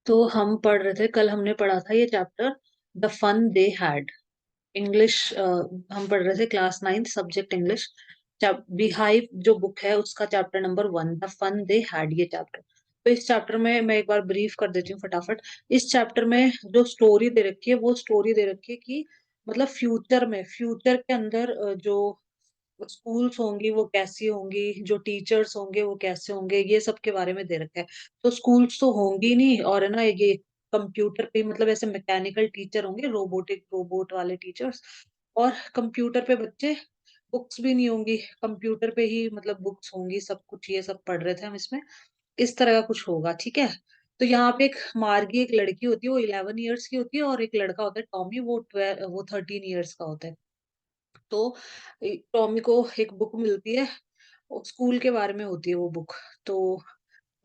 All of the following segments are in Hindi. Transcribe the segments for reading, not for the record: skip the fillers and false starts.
तो हम पढ़ रहे थे, कल हमने पढ़ा था ये chapter, the fun they had. English हम पढ़ रहे थे, क्लास 9 सब्जेक्ट इंग्लिश। बिहाइव जो बुक है उसका chapter number 1, the fun they had, ये चैप्टर। तो इस चैप्टर में मैं एक बार ब्रीफ कर देती हूँ फटाफट। इस चैप्टर में जो स्टोरी दे रखी है वो स्टोरी दे रखी है कि मतलब फ्यूचर के अंदर जो स्कूल्स होंगी वो कैसी होंगी, जो टीचर्स होंगे वो कैसे होंगे, ये सब के बारे में दे रखा है। तो स्कूल्स तो होंगी नहीं, और है ना ये कंप्यूटर पे मतलब ऐसे मैकेनिकल टीचर होंगे, रोबोट वाले टीचर्स। और कंप्यूटर पे बच्चे, बुक्स भी नहीं होंगी, कंप्यूटर पे ही मतलब बुक्स होंगी, सब कुछ ये सब पढ़ रहे थे हम इसमें। इस तरह का कुछ होगा, ठीक है। तो यहाँ पे एक मार्गी, एक लड़की होती है, वो 11 ईयर्स की होती है, और एक लड़का होता है टॉमी, वो 13 ईयर्स का होता है। तो टॉमी को एक बुक मिलती है, स्कूल के बारे में होती है वो बुक। तो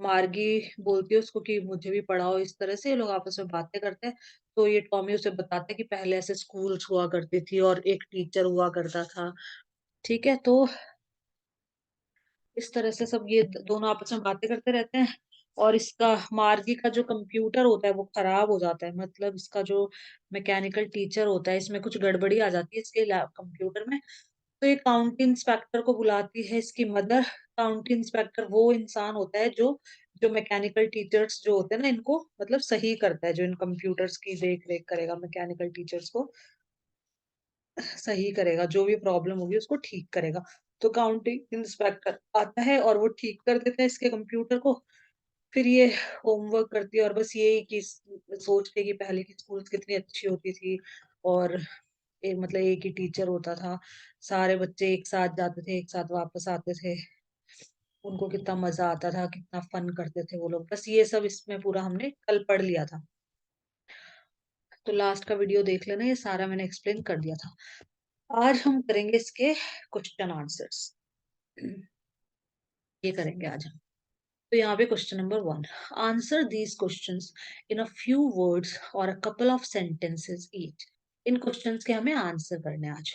मार्गी बोलती है उसको कि मुझे भी पढ़ाओ, इस तरह से ये लोग आपस में बातें करते हैं। तो ये टॉमी उसे बताता है कि पहले ऐसे स्कूल्स हुआ करती थी और एक टीचर हुआ करता था, ठीक है। तो इस तरह से सब ये दोनों आपस में बातें करते रहते हैं। और इसका, मार्गी का जो कंप्यूटर होता है वो खराब हो जाता है, मतलब इसका जो मैकेनिकल टीचर होता है इसमें कुछ गड़बड़ी आ जाती है इसके कंप्यूटर में। तो ये काउंटी इंस्पेक्टर को बुलाती है इसकी मदर। काउंटी इंस्पेक्टर वो इंसान होता है जो मैकेनिकल टीचर्स जो होते हैं ना इनको मतलब सही करता है, जो इन कंप्यूटर्स की देख रेख करेगा, मैकेनिकल टीचर्स को सही करेगा, जो भी प्रॉब्लम होगी उसको ठीक करेगा। तो काउंटी इंस्पेक्टर आता है और वो ठीक कर देता है इसके कंप्यूटर को। फिर ये होमवर्क करती है, और बस यही कि सोचती है कि पहले की स्कूल कितनी अच्छी होती थी, और मतलब एक ही टीचर होता था, सारे बच्चे एक साथ जाते थे, एक साथ वापस आते थे, उनको कितना मजा आता था, कितना फन करते थे वो लोग। बस ये सब इसमें पूरा हमने कल पढ़ लिया था। तो लास्ट का वीडियो देख लेना, ये सारा मैंने एक्सप्लेन कर दिया था। आज हम करेंगे इसके क्वेश्चन आंसर्स, ये करेंगे आज हम। तो यहाँ पे question number 1, answer these questions in a few words और a couple of sentences each. इन क्वेश्चंस के हमें आंसर करने हैं आज।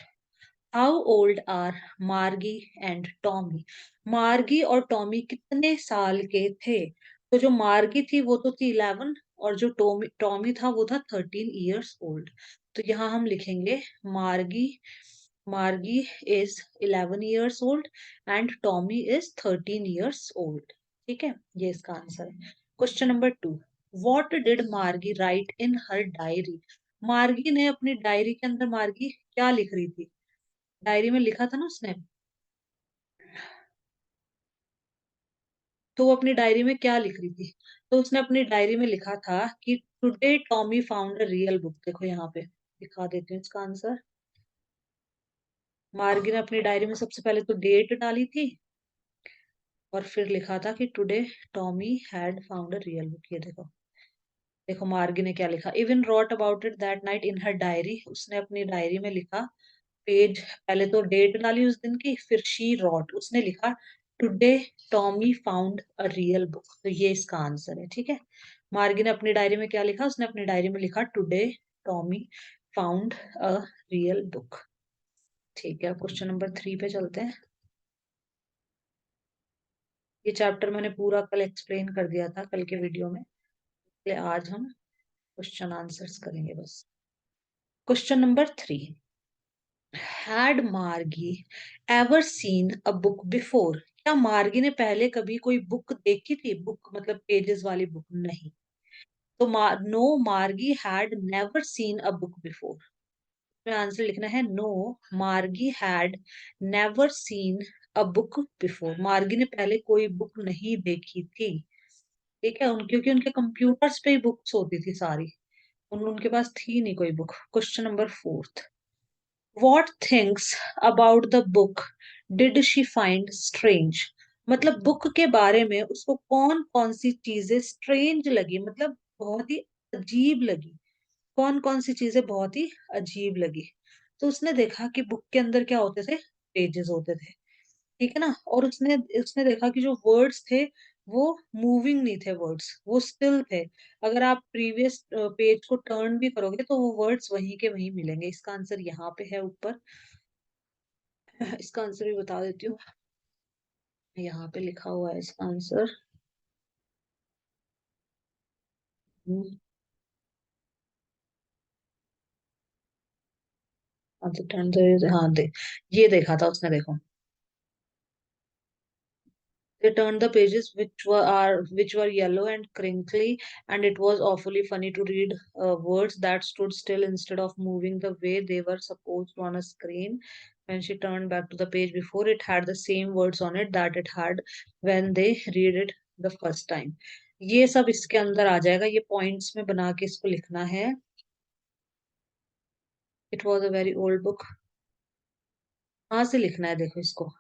How old are Margie and Tommy. Margie और टॉमी कितने साल के थे? तो जो मार्गी थी वो तो थी 11, और जो टॉमी टॉमी था वो था 13 ईयर्स ओल्ड। तो यहाँ हम लिखेंगे मार्गी मार्गी is 11 years old and Tommy is 13 years old, ठीक है। ये इसका आंसर है। क्वेश्चन नंबर 2, वॉट डिड मार्गी राइट इन हर डायरी। मार्गी ने अपनी डायरी के अंदर, मार्गी क्या लिख रही थी? डायरी में लिखा था ना उसने, तो वो अपनी डायरी में क्या लिख रही थी? तो उसने अपनी डायरी में लिखा था कि today Tommy found a real book. देखो यहाँ पे दिखा देती हूँ इसका आंसर। मार्गी ने अपनी डायरी में सबसे पहले तो डेट डाली थी, और फिर लिखा था कि today Tommy had found a real book. ये देखो, देखो मार्गी ने क्या लिखा, even wrote about it that night in her diary. उसने अपनी डायरी में लिखा, पेज पहले तो डेट डाली उस दिन की, फिर शी रॉट, उसने लिखा today Tommy found a real book. तो ये इसका आंसर है, ठीक है। मार्गी ने अपनी डायरी में क्या लिखा? उसने अपनी डायरी में लिखा today Tommy found a real book, ठीक है। क्वेश्चन नंबर 3 पे चलते हैं। ये चैप्टर मैंने पूरा कल एक्सप्लेन कर दिया था कल के वीडियो में, इसलिए आज हम क्वेश्चन आंसर्स करेंगे बस। क्वेश्चन नंबर 3, हैड मार्गी ever seen a book before. क्या मार्गी ने पहले कभी कोई बुक देखी थी? बुक मतलब पेजेस वाली बुक? नहीं। तो नो, मार्गी had never seen a book before. में आंसर लिखना है नो, मार्गी had never seen a book before. मार्गी ने पहले कोई बुक नहीं देखी थी, ठीक है। क्योंकि उनके कंप्यूटर्स पे ही बुक्स होती थी सारी, उनके पास थी नहीं कोई book. Question number 4, What things about the book did she find strange? मतलब बुक के बारे में उसको कौन कौन सी चीजें स्ट्रेंज लगी, मतलब बहुत ही अजीब लगी। कौन कौन सी चीजें बहुत ही अजीब लगी? तो उसने देखा कि बुक के अंदर क्या होते थे, पेजेस होते थे, ठीक है ना। और उसने उसने देखा कि जो वर्ड्स थे वो मूविंग नहीं थे, वर्ड्स वो स्टिल थे। अगर आप प्रीवियस पेज को टर्न भी करोगे तो वो वर्ड्स वहीं के वहीं मिलेंगे। इसका आंसर यहाँ पे है ऊपर, इसका आंसर भी बता देती हूँ, यहाँ पे लिखा हुआ है इसका आंसर। हाँ तो टर्न हाँ दे, ये देखा था उसने, देखो। They turned the pages which were yellow and crinkly, and it was awfully funny to read words that stood still instead of moving the way they were supposed to on a screen. When she turned back to the page before, it had the same words on it that it had when they read it the first time. ये सब इसके अंदर आ जाएगा, ये पॉइंट्स में बना के इसको लिखना है. It was a very old book. कहाँ से लिखना है देखो इसको.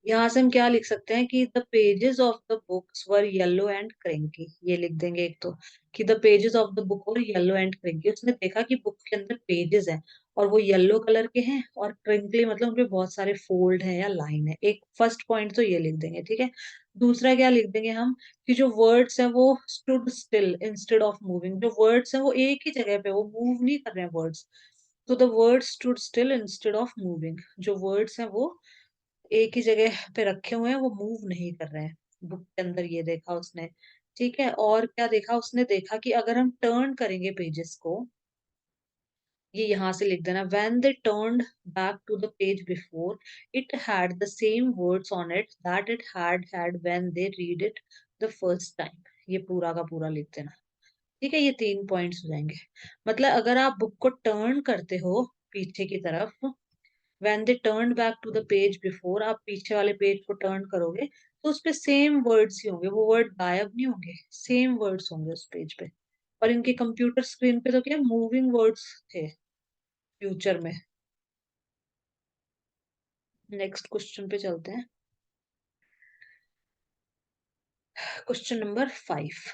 यहाँ से हम क्या लिख सकते हैं कि the pages of the books were yellow and crinkly, ये लिख देंगे एक तो, कि the pages of the book were yellow and crinkly. उसने देखा कि बुक के अंदर पेजेस हैं और वो येलो कलर के हैं, और क्रिंकली मतलब उनपे बहुत सारे फोल्ड हैं या लाइन है. एक फर्स्ट पॉइंट तो ये लिख देंगे, ठीक है. दूसरा क्या लिख देंगे हम, कि जो वर्ड्स हैं वो stood still instead of moving. जो वर्ड्स हैं वो एक ही जगह पे, वो मूव नहीं कर रहे हैं वर्ड्स. तो the words stood still instead of moving, जो वर्ड्स हैं वो एक ही जगह पे रखे हुए हैं, वो मूव नहीं कर रहे हैं बुक के अंदर. ये देखा उसने, ठीक है. और क्या देखा उसने, देखा कि अगर हम टर्न करेंगे पेजेस को, ये यहाँ से लिख देना, when they turned back to the page before, it had the same words on it that it had had when they read it the first time. ये पूरा का पूरा लिख देना, ठीक है. ये 3 पॉइंट्स हो जाएंगे. मतलब अगर आप बुक को टर्न करते हो पीछे की तरफ, when they turned back to the page before, आप पीछे वाले पेज को टर्न करोगे तो उस पे सेम वर्ड्स ही होंगे, वो वर्ड गायब नहीं होंगे, सेम वर्ड्स होंगे उस पेज पे. और इनके कंप्यूटर स्क्रीन पे तो क्या मूविंग वर्ड्स थे फ्यूचर में. नेक्स्ट क्वेश्चन पे चलते हैं. Question number 5.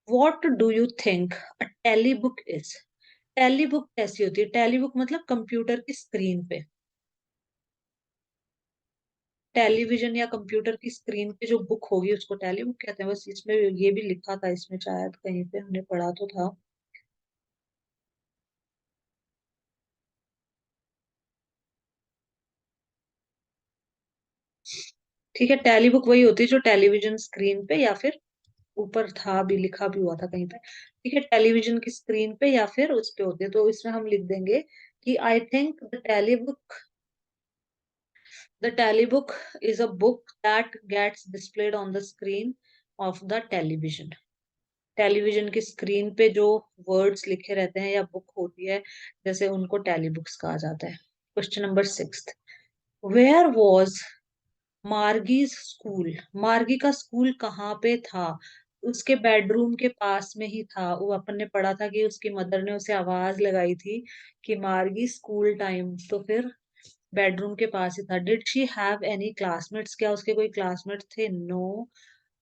What do you think a tele book is. Tele book कैसी होती है, टेली बुक मतलब कंप्यूटर की स्क्रीन पे, टेलीविजन या कंप्यूटर की स्क्रीन पे जो बुक होगी उसको टेली बुक कहते हैं. बस इसमें ये भी लिखा था, इसमें शायद कहीं पे हमने पढ़ा तो था. ठीक है, टेली बुक वही होती है जो टेलीविजन स्क्रीन पे, या फिर ऊपर था भी, लिखा भी हुआ था कहीं पे, ठीक है, टेलीविजन की स्क्रीन पे या फिर उस पे होती है. तो इसमें हम लिख देंगे कि I think the tele book is a book that gets displayed on the screen of the television. Television की स्क्रीन पे जो वर्ड्स लिखे रहते हैं या बुक होती है, जैसे उनको टेली बुक्स कहा जाता है. Question number 6. Where was Margie's school. Margie का स्कूल कहाँ पे था. उसके बेडरूम के पास में ही था. वो अपन ने पढ़ा था कि उसकी मदर ने उसे आवाज लगाई थी कि मार्गी स्कूल टाइम, तो फिर बेडरूम के पास ही था. Did she have any classmates. क्या उसके कोई क्लासमेट थे. No,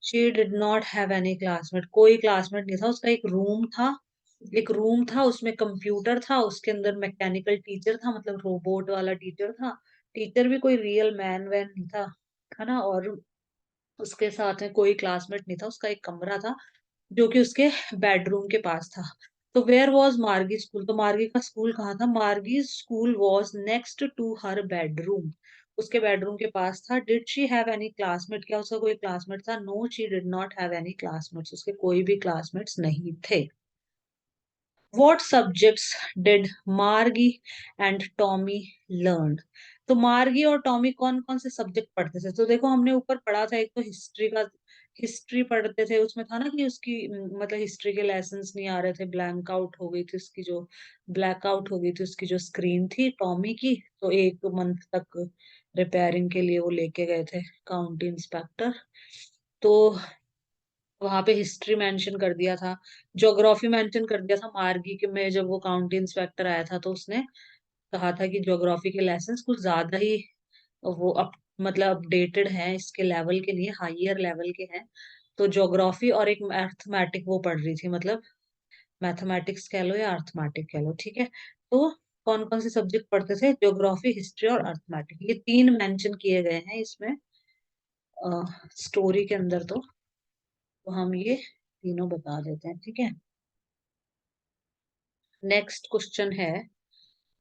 she did not have any classmate. कोई क्लासमेट नहीं था. उसका एक रूम था, एक रूम था, उसमें कंप्यूटर था, उसके अंदर मैकेनिकल टीचर था, मतलब रोबोट वाला टीचर था. टीचर भी कोई रियल मैन वैन नहीं था, है ना. और उसके साथ में कोई क्लासमेट नहीं था. उसका एक कमरा था जो कि उसके बेडरूम के पास था. तो वेयर वॉज मार्गी स्कूल. तो मार्गी का स्कूल कहाँ था. Margie school was next to her bedroom. उसके बेडरूम के पास था. Did she have any classmate. क्या उसका कोई क्लासमेट था. No, she did not have any classmates. उसके कोई भी क्लासमेट्स नहीं थे. What subjects did Margie and Tommy learn? तो मार्गी और टॉमी कौन कौन से सब्जेक्ट पढ़ते थे. तो देखो हमने ऊपर पढ़ा था, एक तो हिस्ट्री का, हिस्ट्री पढ़ते थे. उसमें था ना कि उसकी मतलब हिस्ट्री के लेसन्स नहीं आ रहे थे, ब्लैंक आउट हो गई थी उसकी जो, ब्लैक आउट हो गई थी उसकी जो स्क्रीन थी टॉमी की. तो 1 मंथ तक रिपेयरिंग के लिए वो लेके गए थे काउंटी इंस्पेक्टर. तो वहां पे हिस्ट्री मेंशन कर दिया था, ज्योग्राफी मेंशन कर दिया था मार्गी के में. जब वो काउंटी इंस्पेक्टर आया था तो उसने कहा था कि ज्योग्राफी के लेसन्स कुछ ज्यादा ही वो मतलब अपडेटेड हैं, इसके लेवल के लिए हाईयर लेवल के हैं. तो ज्योग्राफी और एक मैथमेटिक वो पढ़ रही थी, मतलब मैथमेटिक्स कह लो या अर्थमेटिक कह लो, ठीक है. तो कौन कौन से सब्जेक्ट पढ़ते थे. ज्योग्राफी, हिस्ट्री और अर्थमेटिक, ये 3 मेंशन किए गए हैं इसमें स्टोरी के अंदर. तो हम ये तीनों बता देते हैं, ठीक है. नेक्स्ट क्वेश्चन है,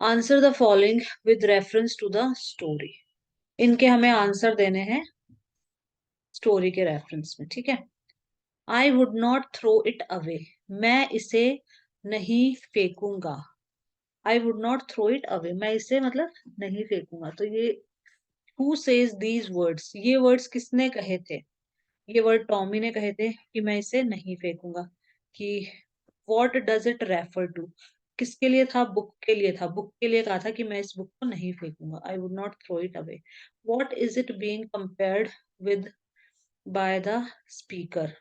answer the following with reference to the story. इनके हमें आंसर देने हैं स्टोरी के रेफरेंस में, ठीक है. I would not throw it away, मैं इसे नहीं फेंकूंगा। I would not throw it away, मैं इसे मतलब नहीं फेंकूंगा। तो ये हु सेज दीज वर्ड्स, ये वर्ड्स किसने कहे थे? ये वर्ड टॉमी ने कहे थे कि मैं इसे नहीं फेंकूंगा। कि what does it refer to, किसके लिए था? बुक के लिए था। बुक के लिए कहा था कि मैं इस बुक को नहीं फेंकूंगा, I would not throw it away. What is it being compared with by the speaker?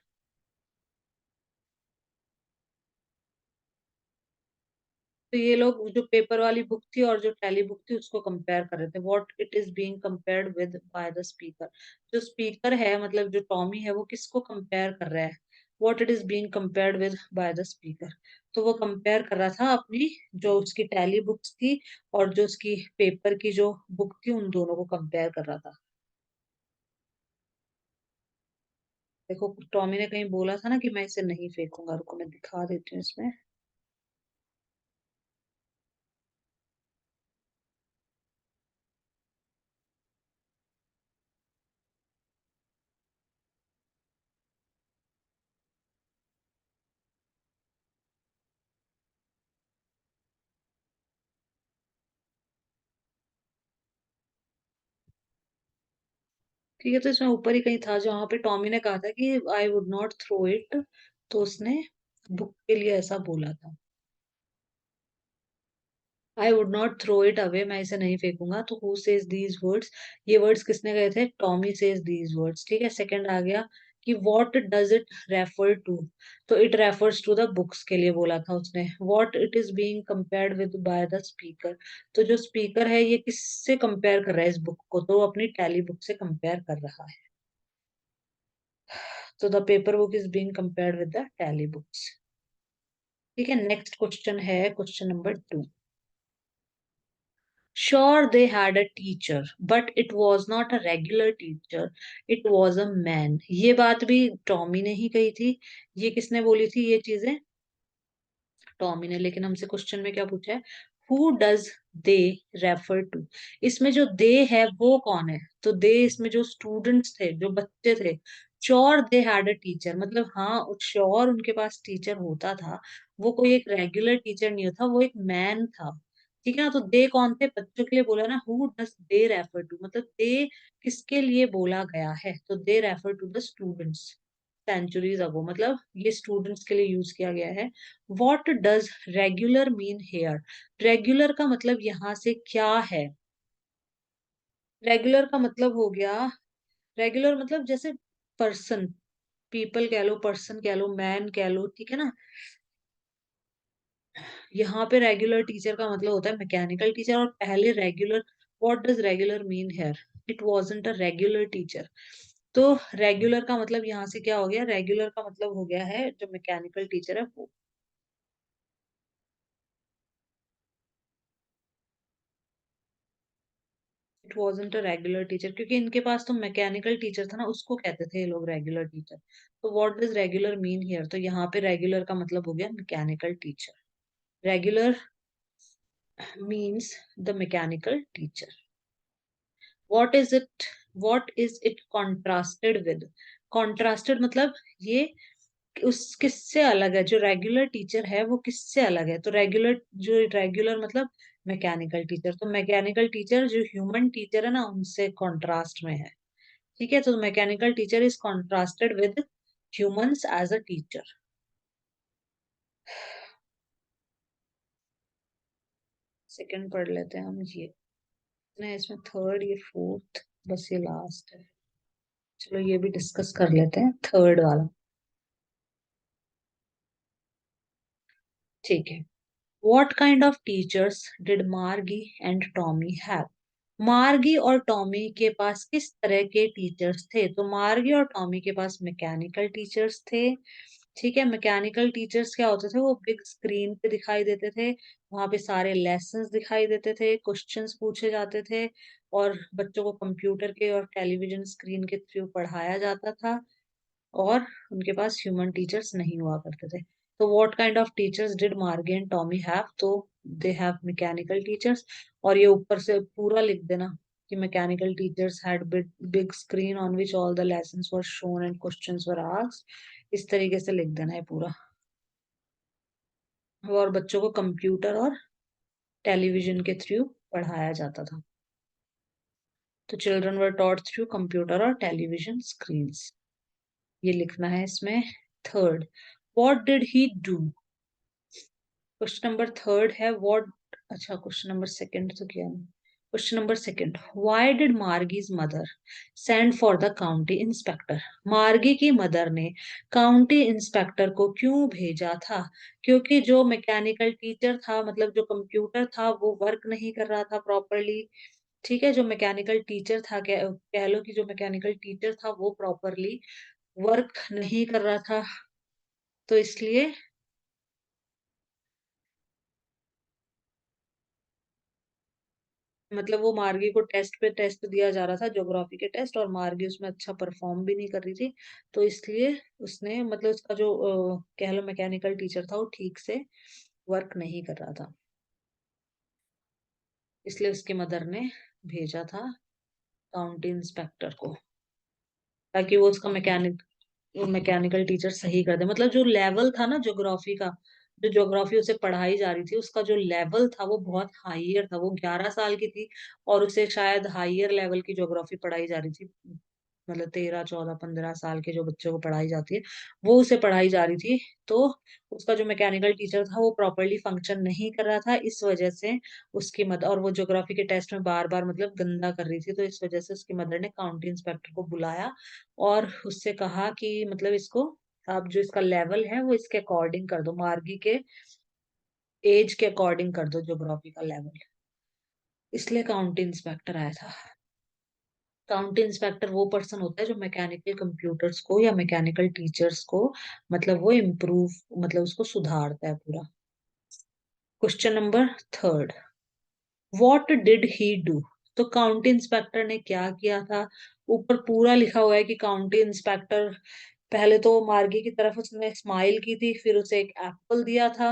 तो ये लोग जो पेपर वाली बुक थी और जो टैली बुक थी उसको कंपेयर कर रहे थे। What it is being compared with by the speaker, जो स्पीकर है मतलब जो टॉमी है वो किसको कंपेयर कर रहा है? What it is being compared with by the speaker, तो वो कंपेयर कर रहा था अपनी जो उसकी टैली बुक्स थी और जो उसकी पेपर की जो बुक थी उन दोनों को कंपेयर कर रहा था। देखो टॉमी ने कहीं बोला था ना कि मैं इसे नहीं फेंकूंगा, रुको मैं दिखा देती हूँ इसमें। ठीक है, तो इसमें ऊपर ही कहीं था जहां पे टॉमी ने कहा था कि I would not throw it, तो उसने बुक के लिए ऐसा बोला था। I would not throw it away, मैं इसे नहीं फेंकूंगा। तो हु सेज दीज वर्ड्स, ये वर्ड्स किसने कहे थे? Tommy says these words. ठीक है, सेकंड आ गया कि what does it refer to, तो it refers to the books के लिए बोला था उसने। What it is being compared with by the speaker, तो जो स्पीकर है ये किससे कंपेयर कर रहा है इस बुक को? तो वो अपनी टैली बुक से कंपेयर कर रहा है। तो the paper book is being compared with the tally books. ठीक है, नेक्स्ट क्वेश्चन है question number 2। Sure, they had a teacher, but it was not a regular teacher. It was a man. ये बात भी टॉमी ने ही कही थी। ये किसने बोली थी ये चीजें? टॉमी ने। लेकिन हमसे क्वेश्चन में क्या पूछा है? Who does they refer to, इसमें जो दे है वो कौन है? तो दे इसमें जो स्टूडेंट्स थे, जो बच्चे थे। Sure they had a teacher, मतलब हाँ श्योर उनके पास टीचर होता था। वो कोई एक रेगुलर टीचर नहीं होता, वो एक मैन था। ठीक है ना, तो दे कौन थे? बच्चों के लिए बोला ना, who does they refer to, मतलब दे किसके लिए बोला गया है? तो they refer to the students centuries ago, मतलब ये स्टूडेंट्स के लिए यूज किया गया है। What does regular mean here, regular का मतलब यहाँ से क्या है? रेगुलर का मतलब हो गया, रेगुलर मतलब जैसे पर्सन, पीपल कह लो, पर्सन कह लो, मैन कह लो, ठीक है ना। यहाँ पे रेगुलर टीचर का मतलब होता है मैकेनिकल टीचर। और पहले regular, what does regular mean here? It wasn't a regular teacher. तो रेगुलर का मतलब यहाँ से क्या हो गया? रेगुलर का मतलब हो गया है जो मैकेनिकल टीचर है वो। It wasn't a regular teacher, क्योंकि इनके पास तो मैकेनिकल टीचर था ना, उसको कहते थे ये लोग रेगुलर टीचर। तो what does regular mean here, तो यहाँ पे रेगुलर का मतलब हो गया mechanical teacher. Regular means the mechanical teacher. What is it, what is it contrasted with, contrasted मतलब ये उस किससे अलग है? जो रेगुलर टीचर है वो किससे अलग है? तो रेगुलर, जो रेगुलर मतलब मैकेनिकल टीचर, तो मैकेनिकल टीचर जो ह्यूमन टीचर है ना उनसे कॉन्ट्रास्ट में है। ठीक है, तो mechanical teacher is contrasted with humans as a teacher. Second पढ़ लेते हैं हम ये ना, इसमें थर्ड, ये फोर्थ, बस ये लास्ट है। चलो ये भी डिस्कस कर लेते हैं, थर्ड वाला। ठीक है, What kind of teachers did Margie and Tommy have? मार्गी और टॉमी के पास किस तरह के टीचर्स थे? तो मार्गी और टॉमी के पास मैकेनिकल टीचर्स थे। ठीक है, मैकेनिकल टीचर्स क्या होते थे? वो बिग स्क्रीन पे दिखाई देते थे, वहां पे सारे लेसन्स दिखाई देते थे, क्वेश्चंस पूछे जाते थे और बच्चों को कंप्यूटर के और टेलीविजन स्क्रीन के थ्रू पढ़ाया जाता था। और उनके पास ह्यूमन टीचर्स नहीं हुआ करते थे। तो what kind of teachers did मार्गी एंड टॉमी हैव, तो दे हैव मैकेनिकल टीचर्स। और ये ऊपर से पूरा लिख देना कि mechanical teachers had big screen on which all the lessons were shown and questions were asked. इस तरीके से लिख देना है पूरा। और बच्चों को कंप्यूटर और टेलीविजन के थ्रू पढ़ाया जाता था। तो children were taught through computer और टेलीविजन स्क्रीन्स, ये लिखना है इसमें। Third, what did he do. Question number third है व्हाट, अच्छा क्वेश्चन नंबर सेकंड तो किया नहीं। Question number second, why did Margie's mother send for the county inspector. Margie की मदर ने काउंटी इंस्पेक्टर को क्यों भेजा था? क्योंकि जो मैकेनिकल टीचर था, मतलब जो कंप्यूटर था, वो वर्क नहीं कर रहा था प्रॉपरली। ठीक है, जो मैकेनिकल टीचर था, कह लो कि जो मैकेनिकल टीचर था वो प्रॉपरली वर्क नहीं कर रहा था, तो इसलिए मतलब वो मार्गी को टेस्ट पे टेस्ट दिया जा रहा था, ज्योग्राफी के टेस्ट, और मार्गी उसमें अच्छा परफॉर्म भी नहीं कर रही थी। तो इसलिए उसने, मतलब उसका जो कह लो मैकेनिकल टीचर था, वो ठीक से वर्क नहीं कर रहा था, इसलिए उसकी मदर ने भेजा था काउंटी इंस्पेक्टर को, ताकि वो उसका मैकेनिकल टीचर सही कर दे। मतलब जो लेवल था ना ज्योग्राफी का, जो ज्योग्राफी उसे पढ़ाई जा रही थी, उसका जो लेवल था वो बहुत हाईयर था। वो 11 साल की थी और उसे शायद हाईयर लेवल की ज्योग्राफी पढ़ाई जा रही थी। मतलब 13, 14, 15 साल के जो बच्चों को पढ़ाई जाती है, वो उसे पढ़ाई जा रही थी। तो उसका जो मैकेनिकल टीचर था वो प्रॉपरली फंक्शन नहीं कर रहा था, इस वजह से उसकी मदर, और वो ज्योग्राफी के टेस्ट में बार बार मतलब गंदा कर रही थी, तो इस वजह से उसकी मदर ने काउंटी इंस्पेक्टर को बुलाया और उससे कहा कि मतलब इसको, आप जो इसका लेवल है वो इसके अकॉर्डिंग कर दो, मार्गी के एज के अकॉर्डिंग कर दो ज्योग्राफी का लेवल। इसलिए काउंटी इंस्पेक्टर आया था। काउंटी इंस्पेक्टर वो पर्सन होता है जो मैकेनिकल कंप्यूटर्स को या मैकेनिकल टीचर्स को, मतलब वो इम्प्रूव, मतलब उसको सुधारता है पूरा। Question number third, what did he do. तो काउंटी इंस्पेक्टर ने क्या किया था? ऊपर पूरा लिखा हुआ है कि काउंटी इंस्पेक्टर पहले तो मार्गी की तरफ उसने स्माइल की थी, फिर उसे एक एप्पल दिया था,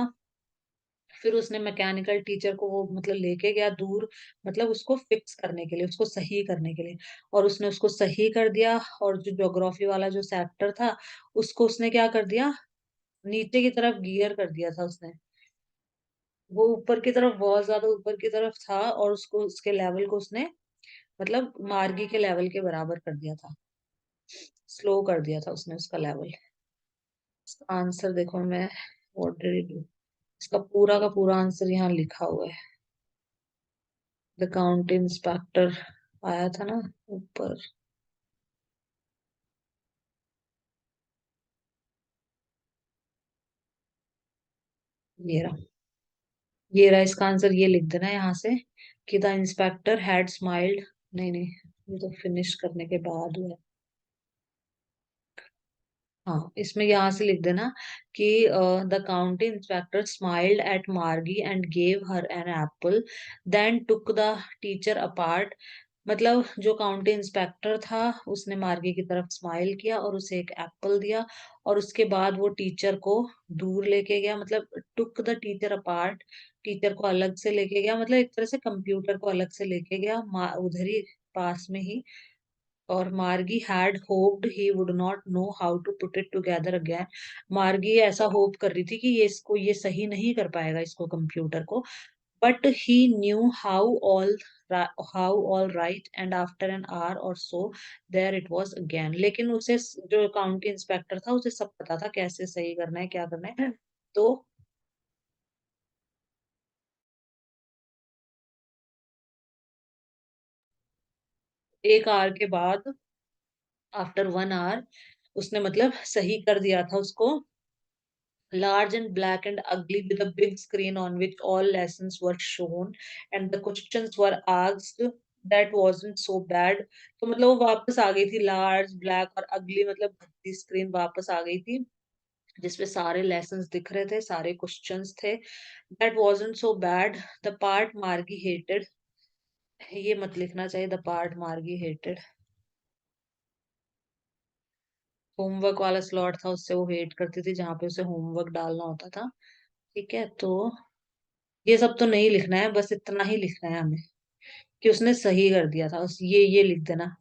फिर उसने मैकेनिकल टीचर को वो मतलब लेके गया दूर, मतलब उसको फिक्स करने के लिए, उसको सही करने के लिए, और उसने उसको सही कर दिया। और जो ज्योग्राफी वाला जो सेक्टर था, उसको उसने क्या कर दिया, नीचे की तरफ गियर कर दिया था उसने। वो ऊपर की तरफ, बहुत ज्यादा ऊपर की तरफ था, और उसको, उसके लेवल को उसने मतलब मार्गी के लेवल के बराबर कर दिया था, स्लो कर दिया था उसने उसका लेवल। आंसर देखो, मैं व्हाट डिड ही डू, इसका पूरा का पूरा आंसर यहाँ लिखा हुआ है। द काउंटी इंस्पेक्टर आया था ना ऊपर, ये रहा, ये रहा इसका आंसर। ये लिख देना यहाँ से कि द इंस्पेक्टर हैड स्माइल्ड, नहीं नहीं, ये तो फिनिश करने के बाद हुआ है। हाँ, इसमें यहाँ से लिख देना कि the county inspector smiled at Margie and gave her an apple, then took the teacher apart. मतलब जो काउंटी इंस्पेक्टर था, उसने मार्गी की तरफ स्माइल किया और उसे एक एप्पल दिया, और उसके बाद वो टीचर को दूर लेके गया, मतलब टुक द टीचर अपार्ट, टीचर को अलग से लेके गया, मतलब एक तरह से कंप्यूटर को अलग से लेके गया, उधर ही पास में ही। और Margie had hoped he would not know how to put it together again. Margie ऐसा होप कर रही थी कि ये इसको, ये सही नहीं कर पाएगा इसको, कंप्यूटर को। But he knew how all right, and after an hour और so there it was again. लेकिन उसे, जो काउंटी इंस्पेक्टर था, उसे सब पता था कैसे सही करना है, क्या करना है। तो एक आवर के बाद, आफ्टर 1 आवर, उसने मतलब सही कर दिया था उसको। Large and black and ugly with a big screen on which all lessons were shown and the questions were asked, that wasn't so bad। तो मतलब वो वापस आ गई थी, लार्ज ब्लैक और अगली, मतलब भद्दी स्क्रीन वापस आ गई थी, जिसपे सारे लेसन्स दिख रहे थे, सारे क्वेश्चंस थे। That wasn't so bad, the part Margie hated, ये मत लिखना चाहिए, द पार्ट मार्गी हेटेड। होमवर्क वाला स्लॉट था, उससे वो हेट करती थी, जहां पे उसे होमवर्क डालना होता था। ठीक है, तो ये सब तो नहीं लिखना है, बस इतना ही लिखना है हमें कि उसने सही कर दिया था, उस ये लिख देना।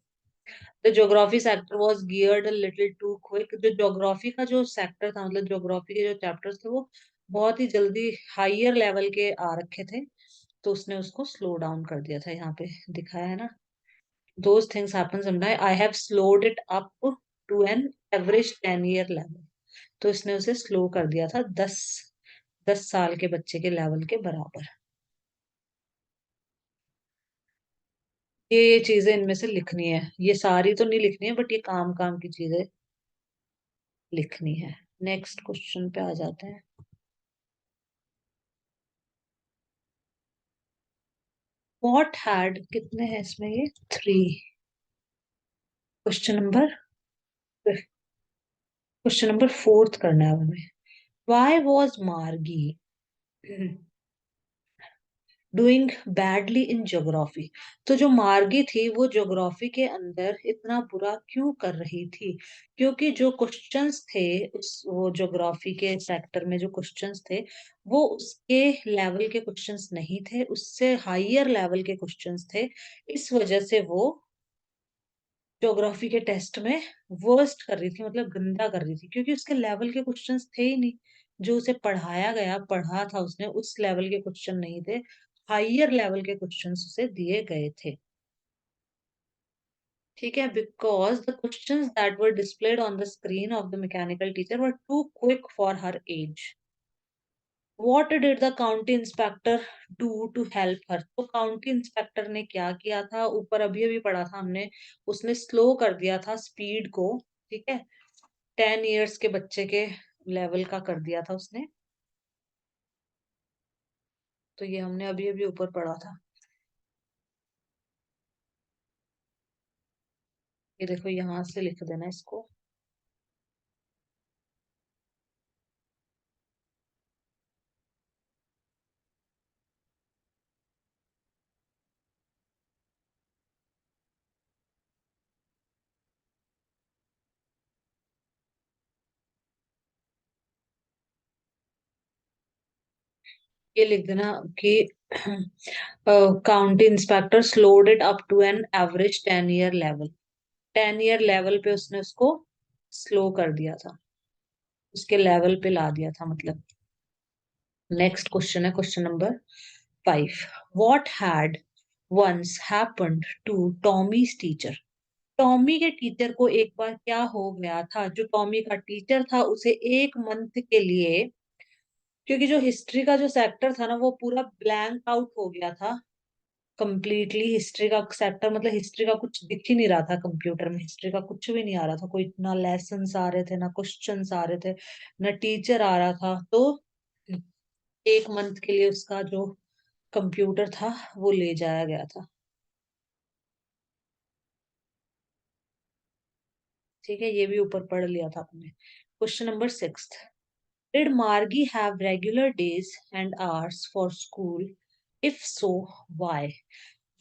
The geography sector was geared a little too quick. जो ज्योग्राफी का जो सेक्टर था, मतलब ज्योग्राफी के जो चैप्टर्स थे, वो बहुत ही जल्दी हायर लेवल के आ रखे थे, तो उसने उसको स्लो डाउन कर दिया था। यहाँ पे दिखाया है ना, those things happen sometime, I have slowed it up to an average 10 year level. तो इसने उसे स्लो कर दिया था 10 साल के बच्चे के लेवल के बराबर। ये चीजें इनमें से लिखनी है, ये सारी तो नहीं लिखनी है, बट ये काम काम की चीजें लिखनी है। नेक्स्ट क्वेश्चन पे आ जाते हैं। व्हाट हैड, कितने हैं इसमें, ये 3। क्वेश्चन नंबर फोर्थ करना है हमें। वाई वॉज मार्गी डूइंग बैडली इन ज्योग्राफी। तो जो मार्गी थी वो ज्योग्राफी के अंदर इतना बुरा क्यों कर रही थी? क्योंकि जो क्वेश्चंस थे उस वो ज्योग्राफी के सेक्टर में जो क्वेश्चंस थे, वो उसके लेवल के क्वेश्चंस नहीं थे, उससे हायर लेवल के क्वेश्चंस थे। इस वजह से वो ज्योग्राफी के टेस्ट में वर्स्ट कर रही थी, मतलब गंदा कर रही थी, क्योंकि उसके लेवल के क्वेश्चंस थे ही नहीं। जो उसे पढ़ाया गया, पढ़ा था उसने, उस लेवल के क्वेश्चन नहीं थे, हायर लेवल के क्वेश्चंस उसे दिए गए थे। ठीक है, because the questions that were displayed on the screen of the mechanical teacher were too quick for her age. What did the county inspector do to help her? तो काउंटी इंस्पेक्टर ने क्या किया था, ऊपर अभी अभी पढ़ा था हमने, उसने स्लो कर दिया था स्पीड को। ठीक है, 10 इयर्स के बच्चे के लेवल का कर दिया था उसने। तो ये हमने अभी अभी ऊपर पढ़ा था। ये देखो, यहां से लिख देना इसको। ये लिख देना कि county inspector slowed it up to an average 10 year level. 10 year level पे उसने उसको स्लो कर दिया था, उसके लेवल पे ला दिया था मतलब। नेक्स्ट क्वेश्चन है question number 5। What had once happened to Tommy's teacher? Tommy के टीचर को एक बार क्या हो गया था? जो टॉमी का टीचर था उसे 1 मंथ के लिए, क्योंकि जो हिस्ट्री का जो सेक्टर था ना, वो पूरा ब्लैंक आउट हो गया था कंप्लीटली। हिस्ट्री का सेक्टर मतलब हिस्ट्री का कुछ दिख ही नहीं रहा था कंप्यूटर में, हिस्ट्री का कुछ भी नहीं आ रहा था, कोई ना लेसन्स आ रहे थे, ना क्वेश्चंस आ रहे थे, ना टीचर आ रहा था। तो 1 मंथ के लिए उसका जो कंप्यूटर था वो ले जाया गया था। ठीक है, ये भी ऊपर पढ़ लिया था आपने। Question number 6। डिड मार्गी have regular days and hours for school? If so, why?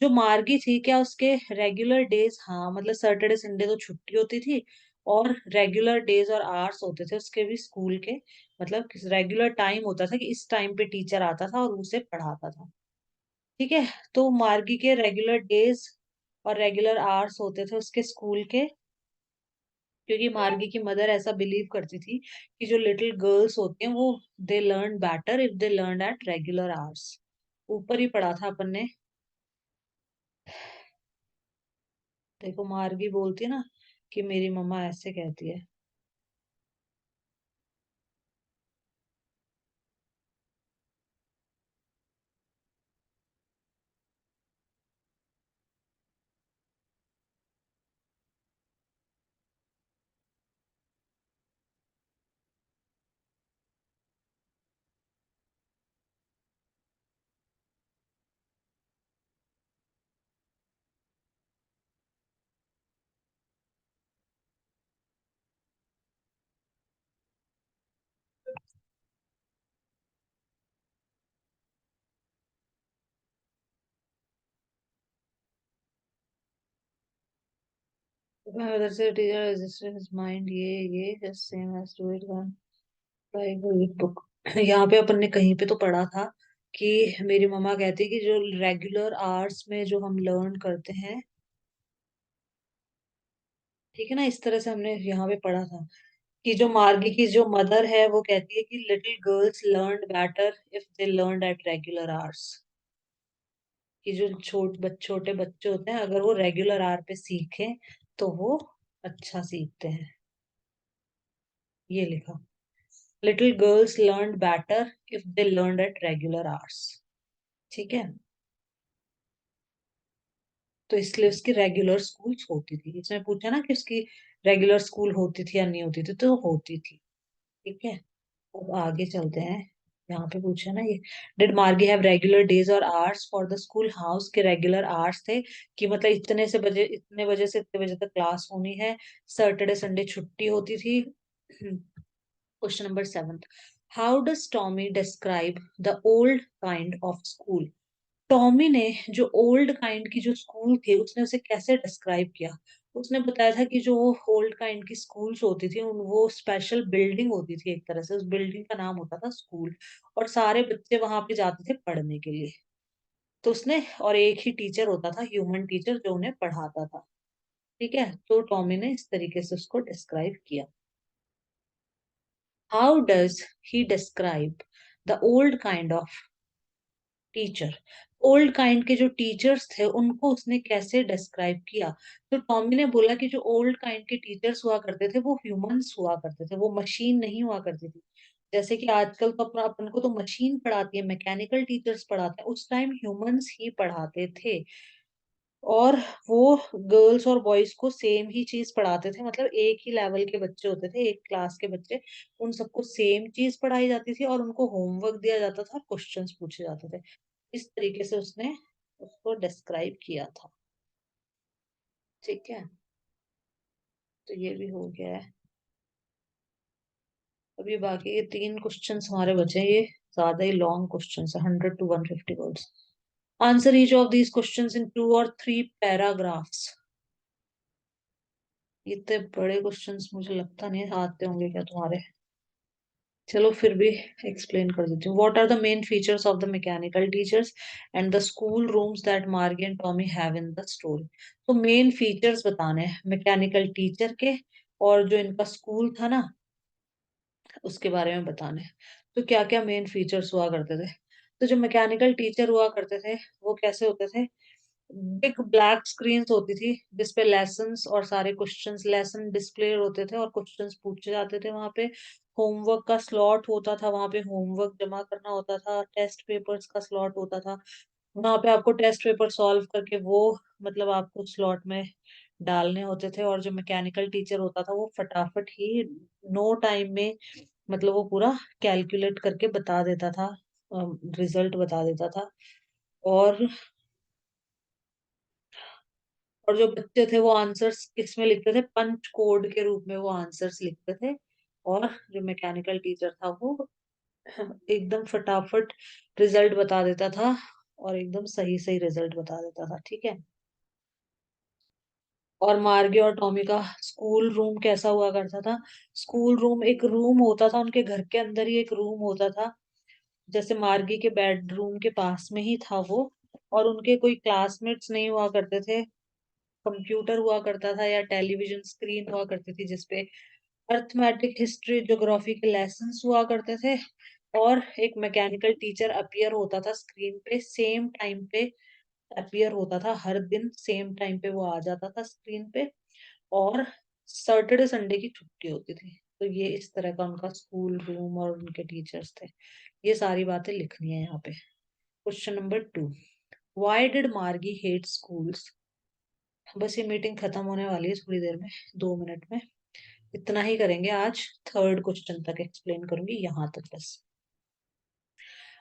जो मार्गी थी, क्या उसके रेगुलर डेज, हाँ मतलब सैटरडे संडे तो छुट्टी होती थी, और रेगुलर डेज और आवर्स होते थे उसके भी स्कूल के, मतलब रेगुलर टाइम होता था कि इस टाइम पे टीचर आता था और उसे पढ़ाता था। ठीक है, तो मार्गी के रेगुलर डेज और रेगुलर आवर्स होते थे उसके स्कूल के, क्योंकि मार्गी की मदर ऐसा बिलीव करती थी कि जो लिटिल गर्ल्स होती हैं वो they learn better if they learn at regular hours. ऊपर ही पढ़ा था अपन ने। देखो, मार्गी बोलती है ना कि मेरी मम्मा ऐसे कहती है। मदर से टीचर रजिस्टर हिज माइंड, ये just same as to it one like read book. यहाँ पे अपन ने कहीं पे तो पढ़ा था कि मेरी मम्मा कहती है कि जो रेगुलर आवर्स में जो हम लर्न करते हैं, ठीक है ना, इस तरह से हमने यहाँ पे पढ़ा था कि जो मार्गी की जो मदर है वो कहती है कि little girls learn better if they learn at regular hours, कि जो छोटे बच्चे होते हैं अगर वो रेगुलर आवर पे सीखें तो वो अच्छा सीखते हैं। ये लिखा, little girls learn better if they learn at regular hours. ठीक है, तो इसलिए उसकी रेगुलर स्कूल्स होती थी। इसमें पूछा ना कि उसकी रेगुलर स्कूल होती थी या नहीं होती थी, तो होती थी। ठीक है, अब आगे चलते हैं। यहाँ पे पूछा ना ये, डिड मार्गी हैव रेगुलर डेज और hours for the school, house के रेगुलर आवर्स थे कि मतलब इतने से बजे, इतने बजे से इतने बजे तक क्लास होनी है, सैटरडे संडे छुट्टी होती थी। Question number 7, how does Tommy describe the old kind of school. Tommy ने जो ओल्ड काइंड की जो स्कूल थी उसने उसे कैसे डिस्क्राइब किया। उसने बताया था कि जो ओल्ड काइंड की स्कूल्स होती थी उन वो स्पेशल बिल्डिंग होती थी, एक तरह से उस बिल्डिंग का नाम होता था स्कूल, और सारे बच्चे वहां पे जाते थे पढ़ने के लिए। तो उसने, और एक ही टीचर होता था, ह्यूमन टीचर, जो उन्हें पढ़ाता था। ठीक है, तो टॉमी ने इस तरीके से उसको डिस्क्राइब किया। How does he describe the old kind of teacher. Old kind के जो टीचर्स थे उनको उसने कैसे डिस्क्राइब किया। तो टॉमी ने बोला कि जो ओल्ड काइंड के टीचर्स हुआ करते थे वो ह्यूमंस हुआ करते थे, वो मशीन नहीं हुआ करती थी। जैसे कि आजकल तो अपना अपन को तो मशीन पढ़ाती है, मैकेनिकल टीचर्स पढ़ाते हैं, उस टाइम ह्यूमंस ही पढ़ाते थे। और वो गर्ल्स और बॉयज को सेम ही चीज पढ़ाते थे, मतलब एक ही लेवल के बच्चे होते थे, एक क्लास के बच्चे, उन सबको सेम चीज पढ़ाई जाती थी और उनको होमवर्क दिया जाता था, क्वेश्चंस पूछे जाते थे। इस तरीके से उसने उसको डिस्क्राइब किया था। ठीक है, तो ये भी हो गया है। अभी बाकी ये 3 क्वेश्चंस हमारे बचे हैं, ये ज्यादा ही लॉन्ग क्वेश्चंस है, 100 to 150 words. Answer each of these questions in 2 or 3 paragraphs. इतने बड़े क्वेश्चंस मुझे लगता नहीं है आते होंगे क्या तुम्हारे। चलो फिर भी एक्सप्लेन कर देती हूँ। What are the main features of the mechanical teachers and the school rooms that Margie and Tommy have in the story. तो मेन फीचर्स बताने हैं मैकेनिकल टीचर के, और जो इनका स्कूल था ना उसके बारे में बताने हैं। तो क्या क्या मेन फीचर्स हुआ करते थे। तो जो मैकेनिकल टीचर हुआ करते थे वो कैसे होते थे, बिग ब्लैक स्क्रीन होती थी जिसपे लेसन्स और सारे क्वेश्चंस, लेसन डिस्प्ले होते थे और क्वेश्चंस पूछे जाते थे वहां पे। होमवर्क का स्लॉट होता था, वहां पे होमवर्क जमा करना होता था, टेस्ट पेपर्स का स्लॉट होता था, वहां पे आपको टेस्ट पेपर सॉल्व करके वो मतलब आपको स्लॉट में डालने होते थे। और जो मैकेनिकल टीचर होता था वो फटाफट ही नो टाइम में मतलब वो पूरा कैलकुलेट करके बता देता था, रिजल्ट बता देता था। और और जो बच्चे थे वो आंसर्स किसमें लिखते थे, पंच कोड के रूप में वो आंसर्स लिखते थे। और जो मैकेनिकल टीचर था वो एकदम फटाफट रिजल्ट बता देता था, और एकदम सही सही रिजल्ट बता देता था। ठीक है, और मार्गे और टॉमी का स्कूल रूम कैसा हुआ करता था। स्कूल रूम एक रूम होता था, उनके घर के अंदर ही एक रूम होता था, जैसे मार्गी के बेडरूम के पास में ही था वो। और उनके कोई क्लासमेट्स नहीं हुआ करते थे, कंप्यूटर हुआ करता था या टेलीविजन स्क्रीन हुआ करती थी जिसपे अर्थमेटिक, हिस्ट्री, ज्योग्राफी के लेसन्स हुआ करते थे। और एक मैकेनिकल टीचर अपीयर होता था स्क्रीन पे, सेम टाइम पे अपीयर होता था, हर दिन सेम टाइम पे वो आ जाता था स्क्रीन पे। और सैटरडे संडे की छुट्टी होती थी। तो ये इस तरह का उनका स्कूल रूम और उनके टीचर्स थे। ये सारी बातें लिखनी है यहाँ पे। क्वेश्चन नंबर 2, व्हाई डिड मार्गी हेट स्कूल्स। बस ये मीटिंग खत्म होने वाली है थोड़ी देर में, 2 मिनट में। इतना ही करेंगे आज, थर्ड क्वेश्चन तक एक्सप्लेन करूंगी, यहाँ तक बस।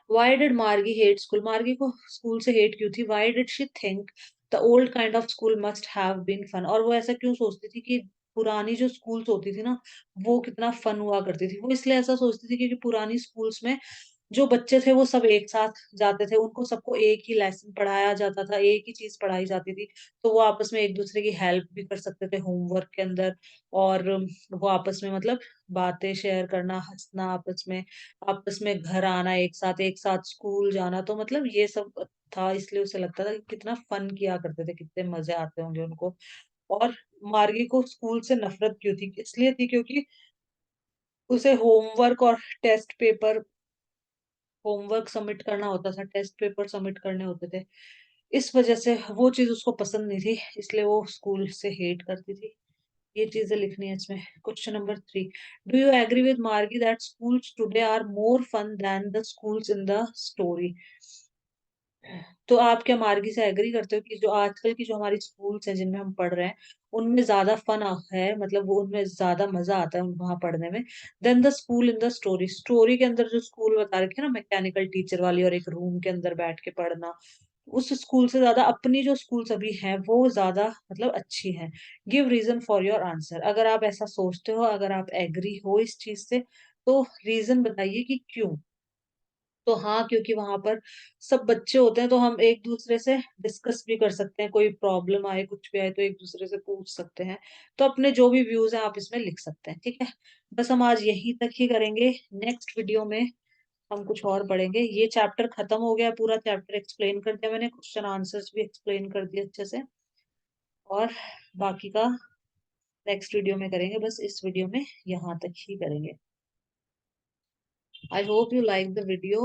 Why did Margie hate school? मार्गी को स्कूल से हेट क्यों थी? Why did she think the old kind of school must have been fun? और वो ऐसा क्यों सोचती थी कि पुरानी जो स्कूल्स होती थी ना वो कितना फन हुआ करती थी। वो इसलिए ऐसा सोचती थी क्योंकि पुरानी स्कूल्स में जो बच्चे थे वो सब एक साथ जाते थे, उनको सबको एक ही लेसन पढ़ाया जाता था, एक ही चीज पढ़ाई जाती थी। तो वो आपस में एक दूसरे की हेल्प भी कर सकते थे होमवर्क के अंदर। और वो आपस में मतलब बातें शेयर करना, हंसना आपस में, आपस में घर आना, एक साथ स्कूल जाना, तो मतलब ये सब था। इसलिए उसे लगता था कि कितना फन किया करते थे, कितने मजे आते होंगे उनको। और मार्गी को स्कूल से नफरत क्यों थी? इसलिए थी क्योंकि उसे होमवर्क और टेस्ट पेपर होमवर्क सबमिट करना होता था, टेस्ट पेपर सबमिट करने होते थे। इस वजह से वो चीज उसको पसंद नहीं थी, इसलिए वो स्कूल से हेट करती थी। ये चीजें लिखनी है इसमें। Question number 3, do you agree with Margie that schools today are more fun than the schools in the story? तो आप क्या मार्गी से एग्री करते हो कि जो आजकल की जो हमारी स्कूल्स हैं जिनमें हम पढ़ रहे हैं, उनमें ज्यादा फन है, मतलब वो उनमें ज्यादा मजा आता है वहां पढ़ने में, then the school in the story? Story के अंदर जो स्कूल बता रखे हैं ना, मैकेनिकल टीचर वाली और एक रूम के अंदर बैठ के पढ़ना, उस स्कूल से ज्यादा अपनी जो स्कूल्स अभी हैं वो ज्यादा मतलब अच्छी हैं। Give reason for your answer. अगर आप ऐसा सोचते हो, अगर आप एग्री हो इस चीज से, तो रीजन बताइए कि क्यों। तो हाँ, क्योंकि वहां पर सब बच्चे होते हैं, तो हम एक दूसरे से डिस्कस भी कर सकते हैं, कोई प्रॉब्लम आए कुछ भी आए तो एक दूसरे से पूछ सकते हैं। तो अपने जो भी व्यूज हैं आप इसमें लिख सकते हैं, ठीक है। बस हम आज यहीं तक ही करेंगे। नेक्स्ट वीडियो में हम कुछ और पढ़ेंगे। ये चैप्टर खत्म हो गया, पूरा चैप्टर एक्सप्लेन कर दिया मैंने, क्वेश्चन आंसर्स भी एक्सप्लेन कर दिए अच्छे से। और बाकी का नेक्स्ट वीडियो में करेंगे, बस इस वीडियो में यहाँ तक ही करेंगे। I hope you like the video.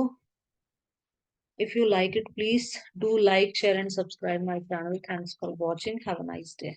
If you like it, please do like, share, and subscribe my channel. Thanks for watching. Have a nice day.